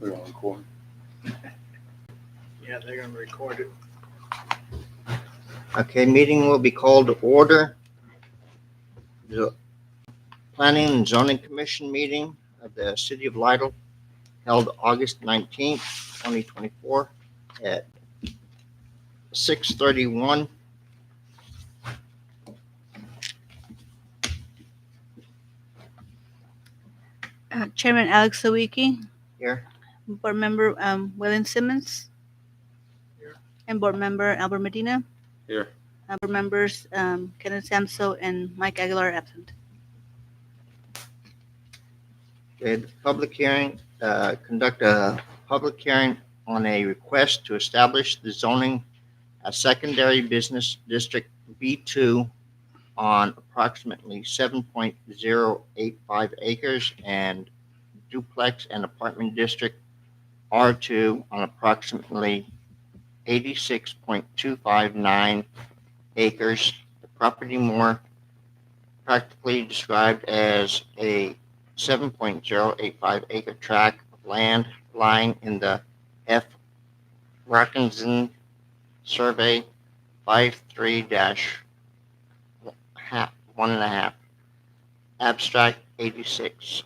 Put it on record. Yeah, they're gonna record it. Okay, meeting will be called to order. The Planning and Zoning Commission meeting of the City of Lytle held August 19th, 2024 at 6:31. Chairman Alex Sawicki, Here. Board Member William Simmons, Here. and Board Member Albert Medina. Here. Board Members Kenneth Samso and Mike Aguilar absent. Okay, the public hearing, conduct a public hearing on a request to establish the zoning as secondary business district B2 on approximately 7.085 acres and duplex and apartment district R2 on approximately 86.259 acres. The property more practically described as a 7.085 acre tract of land lying in the F. Rockinson Survey 53-1.5, Abstract 86,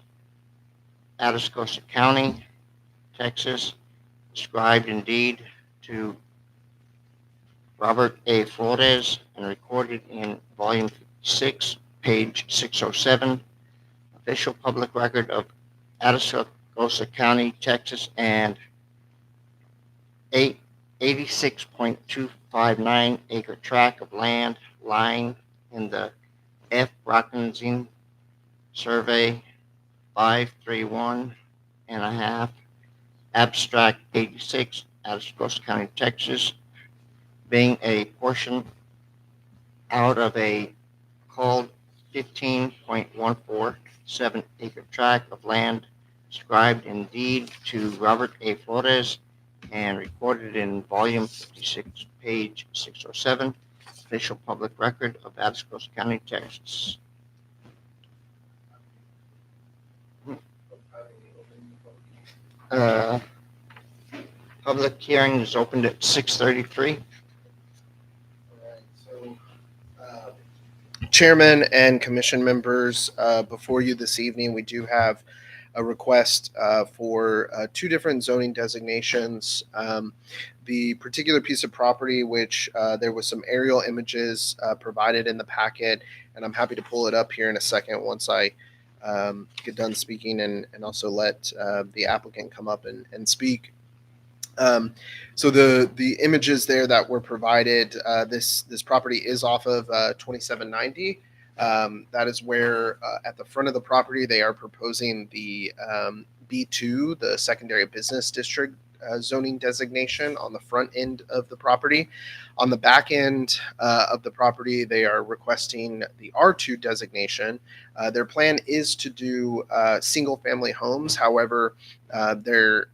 Atascosa County, Texas, described in deed to Robert A. Flores and recorded in Volume 6, page 607, Official Public Record of Atascosa County, Texas, and 86.259 acre tract of land lying in the F. Rockinson Survey 531.5, Abstract 86, Atascosa County, Texas, being a portion out of a called 15.147 acre tract of land described in deed to Robert A. Flores and recorded in Volume 56, page 607, Official Public Record of Atascosa County, Texas. Public hearing is opened at 6:33. Chairman and commission members, before you this evening, we do have a request for two different zoning designations. The particular piece of property, which there was some aerial images provided in the packet, and I'm happy to pull it up here in a second once I get done speaking and also let the applicant come up and speak. So the images there that were provided, this property is off of 2790. That is where at the front of the property they are proposing the B2, the secondary business district zoning designation on the front end of the property. On the back end of the property, they are requesting the R2 designation. Their plan is to do single family homes. However, they're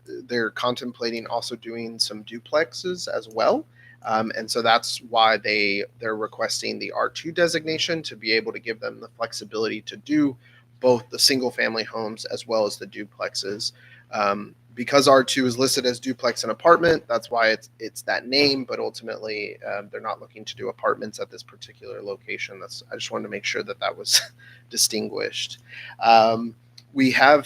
contemplating also doing some duplexes as well. And so that's why they're requesting the R2 designation to be able to give them the flexibility to do both the single family homes as well as the duplexes. Because R2 is listed as duplex and apartment, that's why it's that name, but ultimately they're not looking to do apartments at this particular location. I just wanted to make sure that was distinguished. We've had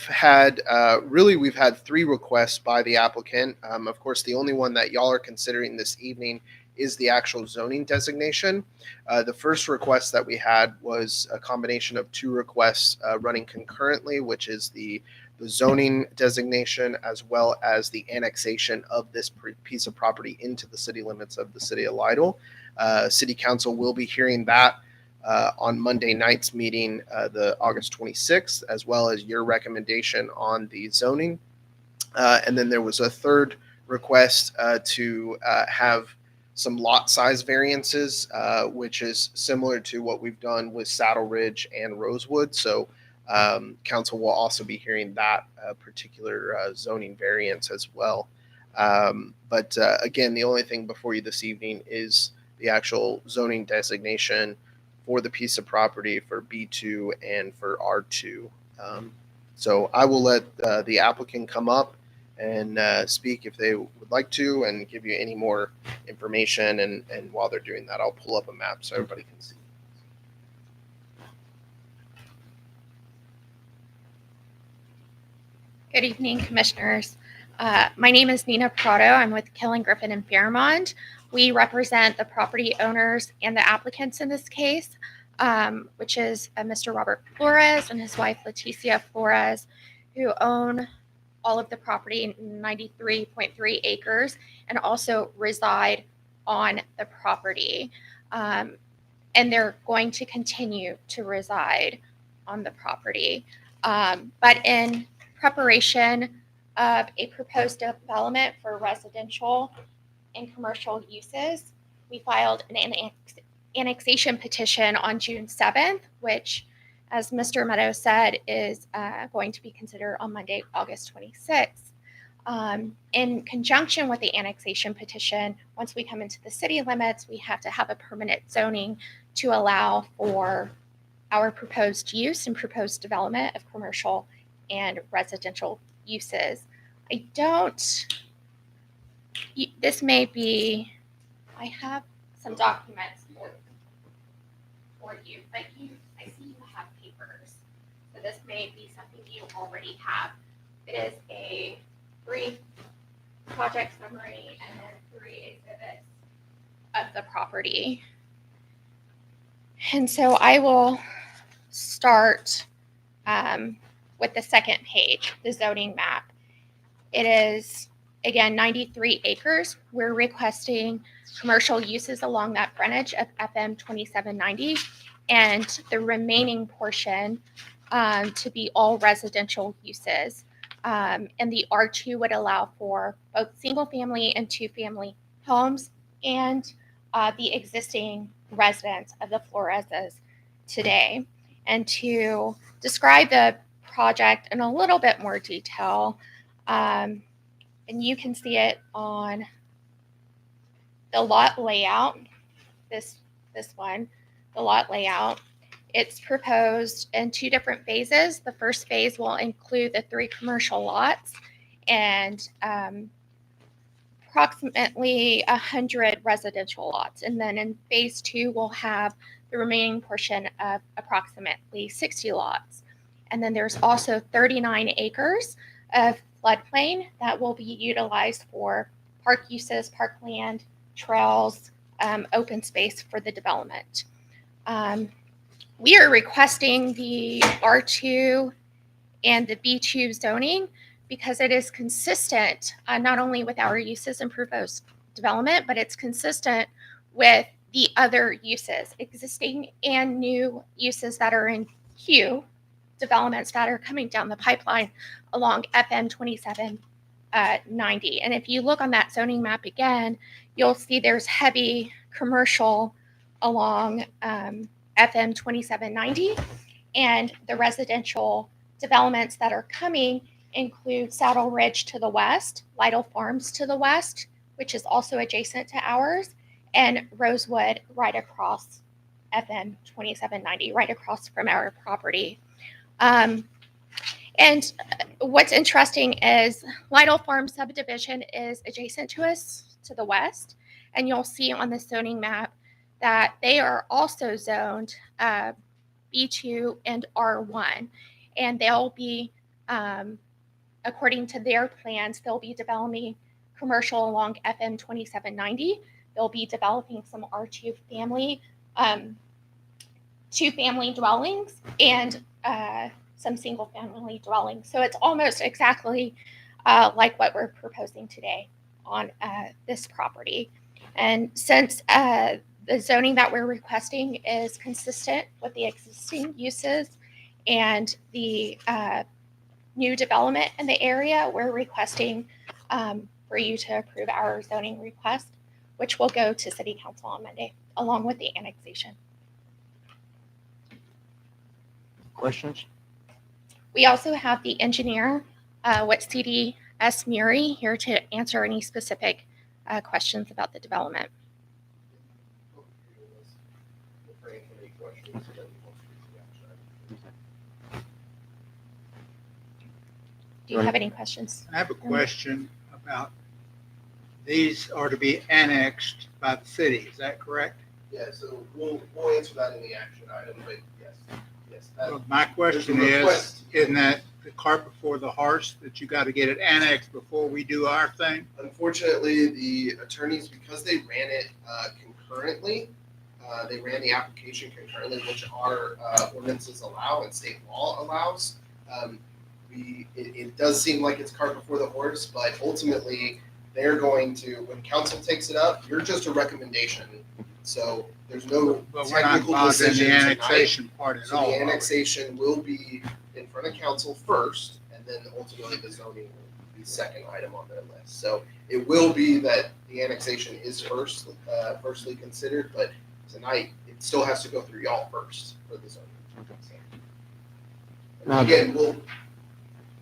three requests by the applicant. Of course, the only one that y'all are considering this evening is the actual zoning designation. The first request that we had was a combination of two requests running concurrently, which is the zoning designation as well as the annexation of this piece of property into the city limits of the city of Lytle. City Council will be hearing that on Monday night's meeting, the August 26th, as well as your recommendation on the zoning. And then there was a third request to have some lot size variances, which is similar to what we've done with Saddle Ridge and Rosewood. So council will also be hearing that particular zoning variance as well. But again, the only thing before you this evening is the actual zoning designation for the piece of property for B2 and for R2. So I will let the applicant come up and speak if they would like to and give you any more information. And while they're doing that, I'll pull up a map so everybody can see. Good evening, Commissioners. My name is Nina Prado. I'm with Killen Griffin and Fairmont. We represent the property owners and the applicants in this case, which is Mr. Robert Flores and his wife Leticia Flores, who own all of the property, 93.3 acres, and also reside on the property. And they're going to continue to reside on the property. But in preparation of a proposed development for residential and commercial uses, we filed an annexation petition on June 7th, which, as Mr. Meadows said, is going to be considered on Monday, August 26th. In conjunction with the annexation petition, once we come into the city limits, we have to have a permanent zoning to allow for our proposed use and proposed development of commercial and residential uses. This may be, I have some documents for you, but I see you have papers. So this may be something you already have. It is a brief project summary and then 3 exhibits of the property. And so I will start with the second page, the zoning map. It is, again, 93 acres. We're requesting commercial uses along that frontage of FM 2790 and the remaining portion to be all residential uses. And the R2 would allow for both single family and 2-family homes and the existing residents of the Floreses today. And to describe the project in a little bit more detail, and you can see it on the lot layout, this one, the lot layout. It's proposed in 2 different phases. The first phase will include the 3 commercial lots and approximately 100 residential lots. And then in phase 2, we'll have the remaining portion of approximately 60 lots. And then there's also 39 acres of floodplain that will be utilized for park uses, parkland, trails, open space for the development. We are requesting the R2 and the B2 zoning because it is consistent not only with our uses and proposed development, but it's consistent with the other uses, existing and new uses that are in queue, developments that are coming down the pipeline along FM 2790. And if you look on that zoning map again, you'll see there's heavy commercial along FM 2790, and the residential developments that are coming include Saddle Ridge to the west, Lytle Farms to the west, which is also adjacent to ours, and Rosewood right across FM 2790, right across from our property. And what's interesting is Lytle Farm subdivision is adjacent to us to the west, and you'll see on the zoning map that they are also zoned B2 and R1, and they'll be, according to their plans, they'll be developing commercial along FM 2790. They'll be developing some R2 family, 2-family dwellings, and some single family dwellings. So it's almost exactly like what we're proposing today on this property. And since the zoning that we're requesting is consistent with the existing uses and the new development in the area, we're requesting for you to approve our zoning request, which will go to City Council on Monday, along with the annexation. Questions? We also have the engineer with CDS Muri here to answer any specific questions about the development. Do you have any questions? I have a question about, these are to be annexed by the city, is that correct? Yeah, so we'll answer that in the action item, but yes, Well, my question There's a is, request. isn't that the cart before the horse, that you got to get it annexed before we do our thing? Unfortunately, the attorneys, because they ran it concurrently, they ran the application concurrently, which our ordinances allow and state law allows. It does seem like it's cart before the horse, but ultimately, they're going to, when council takes it up, you're just a recommendation. So there's no But we're not technical involved in decision the tonight. annexation part at So all. the are we? annexation will be in front of council first, and then ultimately the zoning will be second item on their list. So it will be that the annexation is firstly considered, but tonight it still has to go through y'all first for the zoning. Now- And again, we'll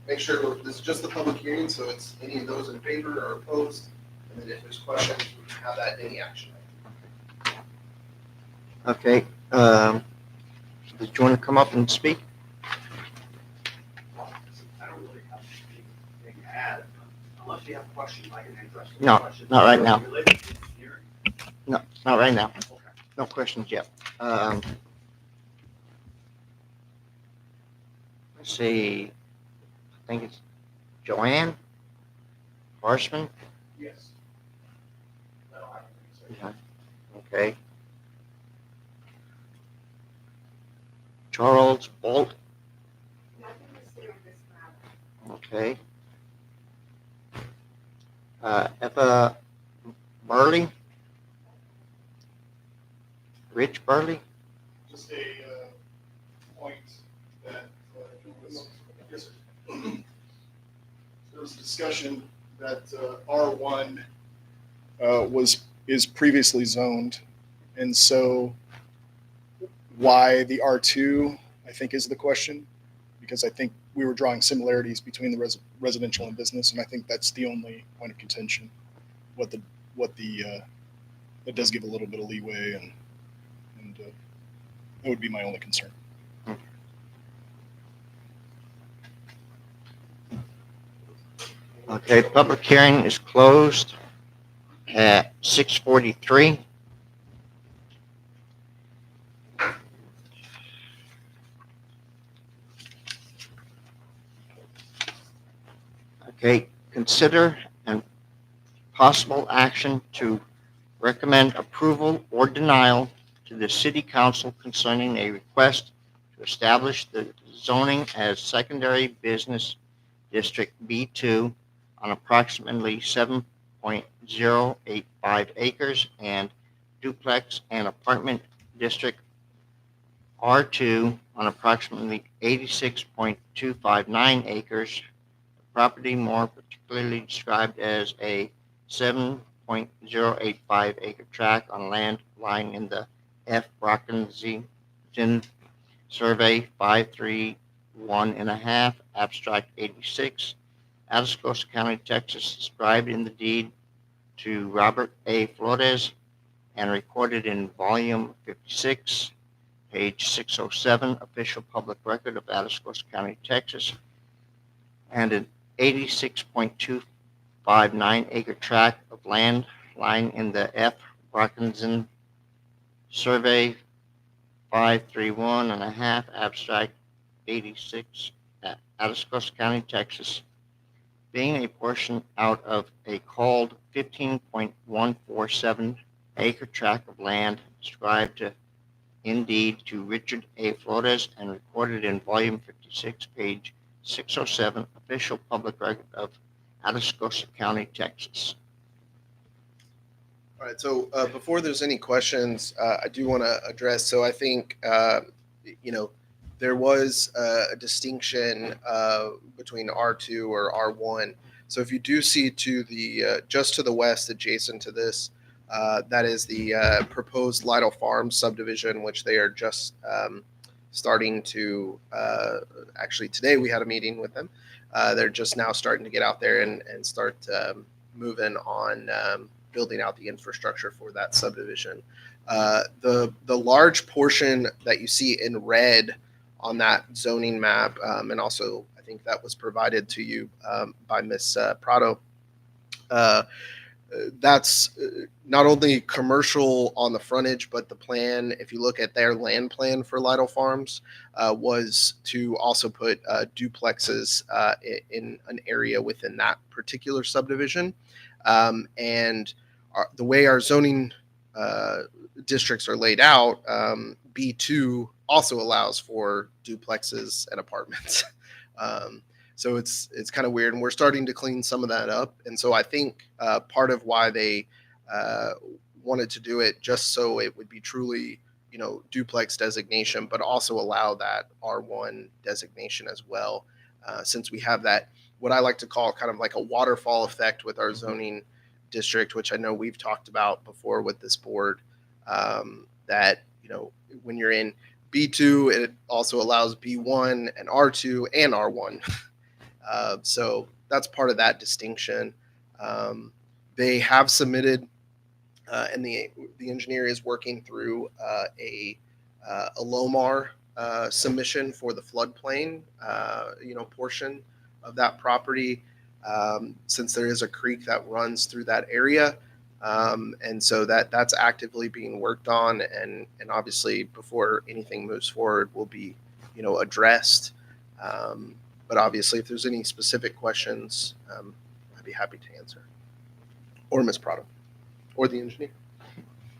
make sure this is just the public hearing, so it's any of those in favor or opposed, and then if there's questions, we can have that in the action item. Okay, did you want to come up and speak? I don't really have anything to add, unless you have questions, I can address those No, questions. not right now. Related to the hearing? Not right now. Okay. No questions yet. Let's see, I think it's Joanne Horseman. Yes. No, I don't think so. Okay. Charles Bolt. Okay. Eva Burley. Rich Burley. Just a point that yes, sir. There was a discussion that R1 is previously zoned, and so why the R2, I think, is the question, because I think we were drawing similarities between the residential and business, and I think that's the only point of contention. It does give a little bit of leeway, and that would be my only concern. Okay, public hearing is closed at 6:43. Okay, consider and possible action to recommend approval or denial to the city council concerning a request to establish the zoning as secondary business district B2 on approximately 7.085 acres and duplex and apartment district R2 on approximately 86.259 acres. Property more particularly described as a 7.085 acre tract on land lying in the F. Brockenzian Survey 531.5, Abstract 86, Atascosa County, Texas, described in the deed to Robert A. Flores and recorded in Volume 56, page 607, Official Public Record of Atascosa County, Texas, and an 86.259 acre tract of land lying in the F. Brockenzian Survey 531.5, Abstract 86, at Atascosa County, Texas, being a portion out of a called 15.147 acre tract of land described in deed to Richard A. Flores and recorded in Volume 56, page 607, Official Public Record of Atascosa County, Texas. All right, so before there's any questions, I do want to address, so I think, there was a distinction between R2 or R1. So if you do see to the, just to the west adjacent to this, that is the proposed Lytle Farms subdivision, which they are just starting to, actually today we had a meeting with them. They're just now starting to get out there and start moving on building out the infrastructure for that subdivision. The large portion that you see in red on that zoning map, and also I think that was provided to you by Ms. Prado. Uh, that's not only commercial on the frontage, but the plan, if you look at their land plan for Lytle Farms, was to also put duplexes in an area within that particular subdivision. And the way our zoning districts are laid out, B2 also allows for duplexes and apartments. So it's kind of weird, and we're starting to clean some of that up. And so I think part of why they wanted to do it just so it would be truly, duplex designation, but also allow that R1 designation as well, since we have that, what I like to call kind of like a waterfall effect with our zoning district, which I know we've talked about before with this board, that, when you're in B2, it also allows B1 and R2 and R1. So that's part of that distinction. They have submitted, and the engineer is working through a LOMAR submission for the floodplain, portion of that property, since there is a creek that runs through that area. And so that's actively being worked on, and obviously before anything moves forward will be, addressed. But obviously, if there's any specific questions, I'd be happy to answer. Or Ms. Prado, or the engineer.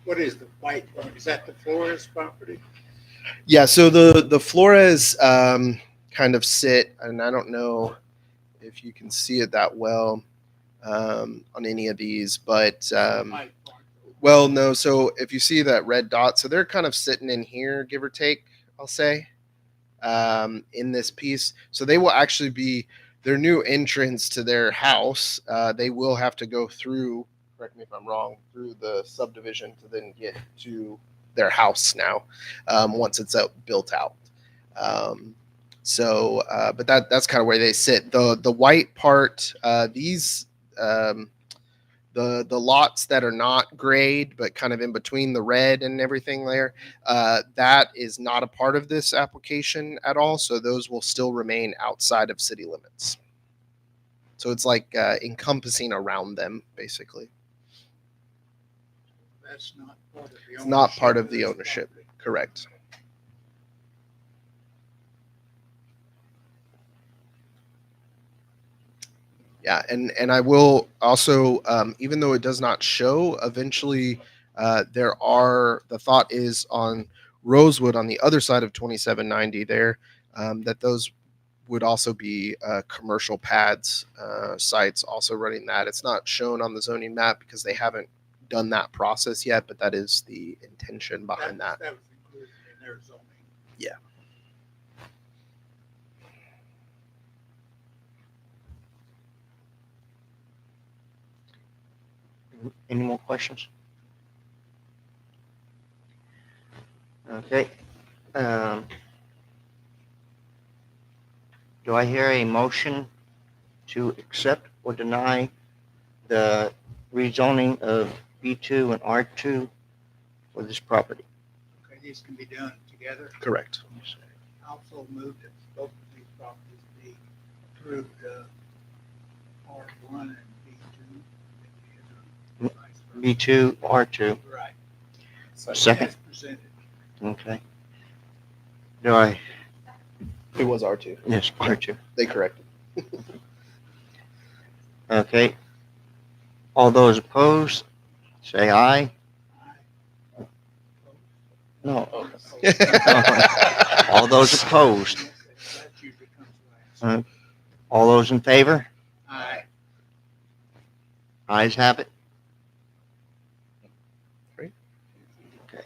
What is the white one? Is that the Flores property? Yeah, so the Flores kind of sit, and I don't know if you can see it that well on any of these, but White part. well, no. So if you see that red dot, so they're kind of sitting in here, give or take, I'll say. In this piece. So they will actually be their new entrance to their house. They will have to go through, correct me if I'm wrong, through the subdivision to then get to their house now, once it's built out. But that's kind of where they sit. The white part, these, the lots that are not grayed, but kind of in between the red and everything there, that is not a part of this application at all. So those will still remain outside of city limits. So it's like encompassing around them, basically. That's not part of the ownership. It's not part of the this ownership. property. Correct. Yeah, and I will also, even though it does not show, eventually the thought is on Rosewood on the other side of 2790 there, that those would also be commercial pads, sites also running that. It's not shown on the zoning map because they haven't done that process yet, but that is the intention behind that. That was included in their zoning. Yeah. Any more questions? Okay. Do I hear a motion to accept or deny the rezoning of B2 and R2 for this property? Okay, these can be done together. Correct. Also moved that both of these properties be approved, R1 and B2. B2, R2. Right. Second. As presented. Okay. Do I? It was R2. Yes, R2. They corrected. Okay. All those opposed, say aye. No. All those opposed. That usually comes last. All those in favor? Aye. Ayes have it. Great. Okay.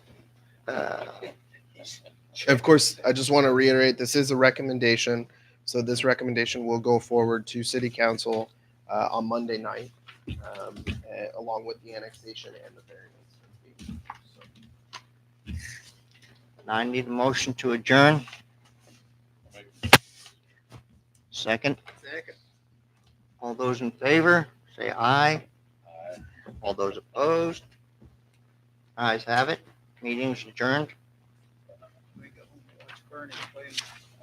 Of course, I just want to reiterate, this is a recommendation. So this recommendation will go forward to City Council on Monday night, along with the annexation and the variance. Now I need a motion to adjourn. Second. Second. All those in favor, say aye. All those opposed? Ayes have it. Meeting's adjourned. We go home and watch Bernie play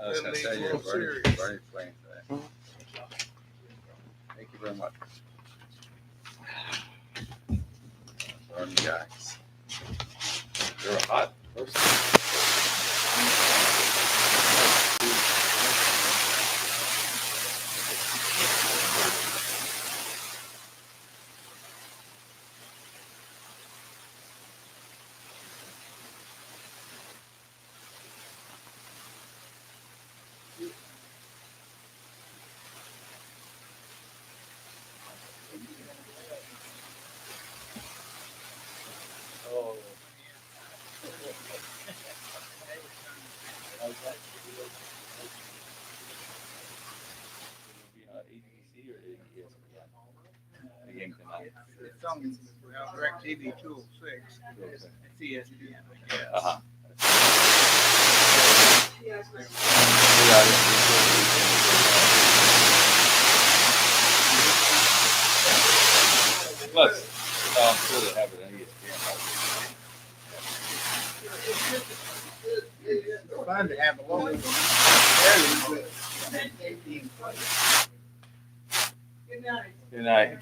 I was gonna say, yeah, Well, Bernie, serious. Bernie's playing today. Thank you very much. Bernie guys. You're a hot person. Oh. ABC or ESPN? The game tonight. It's on, well, DirecTV 206. It's ESPN, I guess. Uh-huh. Plus, I'm sure they have it on ESPN. It's fun to have a local. Good night.